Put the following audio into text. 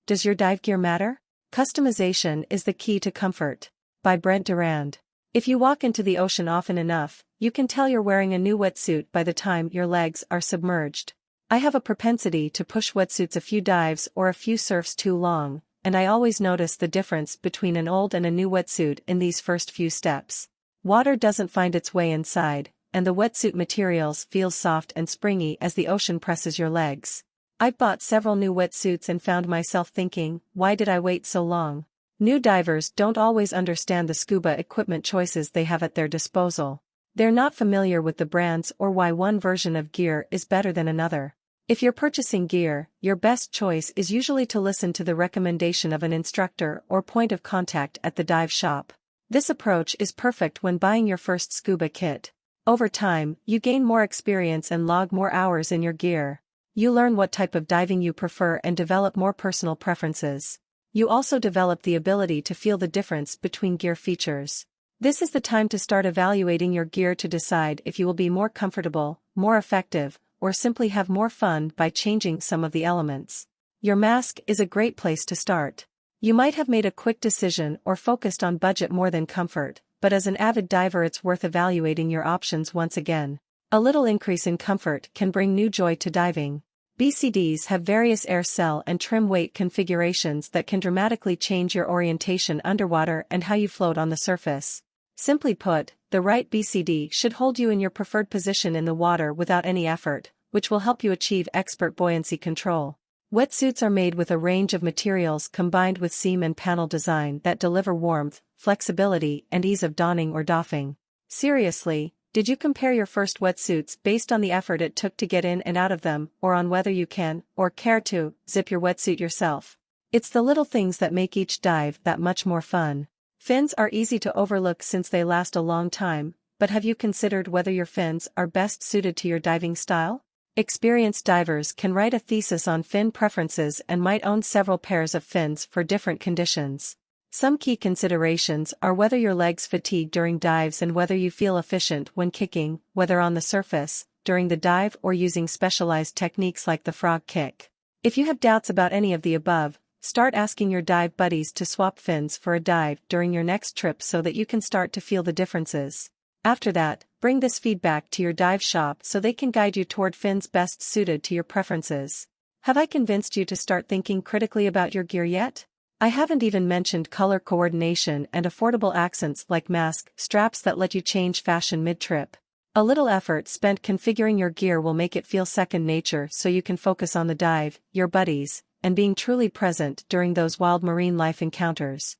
Does your dive gear matter? Customization is the key to comfort. By Brent Durand. If you walk into the ocean often enough, you can tell you're wearing a new wetsuit by the time your legs are submerged. I have a propensity to push wetsuits a few dives or a few surfs too long, and I always notice the difference between an old and a new wetsuit in these first few steps. Water doesn't find its way inside, and the wetsuit materials feel soft and springy as the ocean presses your legs. I've bought several new wetsuits and found myself thinking, why did I wait so long? New divers don't always understand the scuba equipment choices they have at their disposal. They're not familiar with the brands or why one version of gear is better than another. If you're purchasing gear, your best choice is usually to listen to the recommendation of an instructor or point of contact at the dive shop. This approach is perfect when buying your first scuba kit. Over time, you gain more experience and log more hours in your gear. You learn what type of diving you prefer and develop more personal preferences. You also develop the ability to feel the difference between gear features. This is the time to start evaluating your gear to decide if you will be more comfortable, more effective, or simply have more fun by changing some of the elements. Your mask is a great place to start. You might have made a quick decision or focused on budget more than comfort, but as an avid diver it's worth evaluating your options once again. A little increase in comfort can bring new joy to diving. BCDs have various air cell and trim weight configurations that can dramatically change your orientation underwater and how you float on the surface. Simply put, the right BCD should hold you in your preferred position in the water without any effort, which will help you achieve expert buoyancy control. Wetsuits are made with a range of materials combined with seam and panel design that deliver warmth, flexibility, and ease of donning or doffing. Seriously, did you compare your first wetsuits based on the effort it took to get in and out of them, or on whether you can, or care to, zip your wetsuit yourself? It's the little things that make each dive that much more fun. Fins are easy to overlook since they last a long time, but have you considered whether your fins are best suited to your diving style? Experienced divers can write a thesis on fin preferences and might own several pairs of fins for different conditions. Some key considerations are whether your legs fatigue during dives and whether you feel efficient when kicking, whether on the surface, during the dive or using specialized techniques like the frog kick. If you have doubts about any of the above, start asking your dive buddies to swap fins for a dive during your next trip so that you can start to feel the differences. After that, bring this feedback to your dive shop so they can guide you toward fins best suited to your preferences. Have I convinced you to start thinking critically about your gear yet? I haven't even mentioned color coordination and affordable accents like mask straps that let you change fashion mid-trip. A little effort spent configuring your gear will make it feel second nature so you can focus on the dive, your buddies, and being truly present during those wild marine life encounters.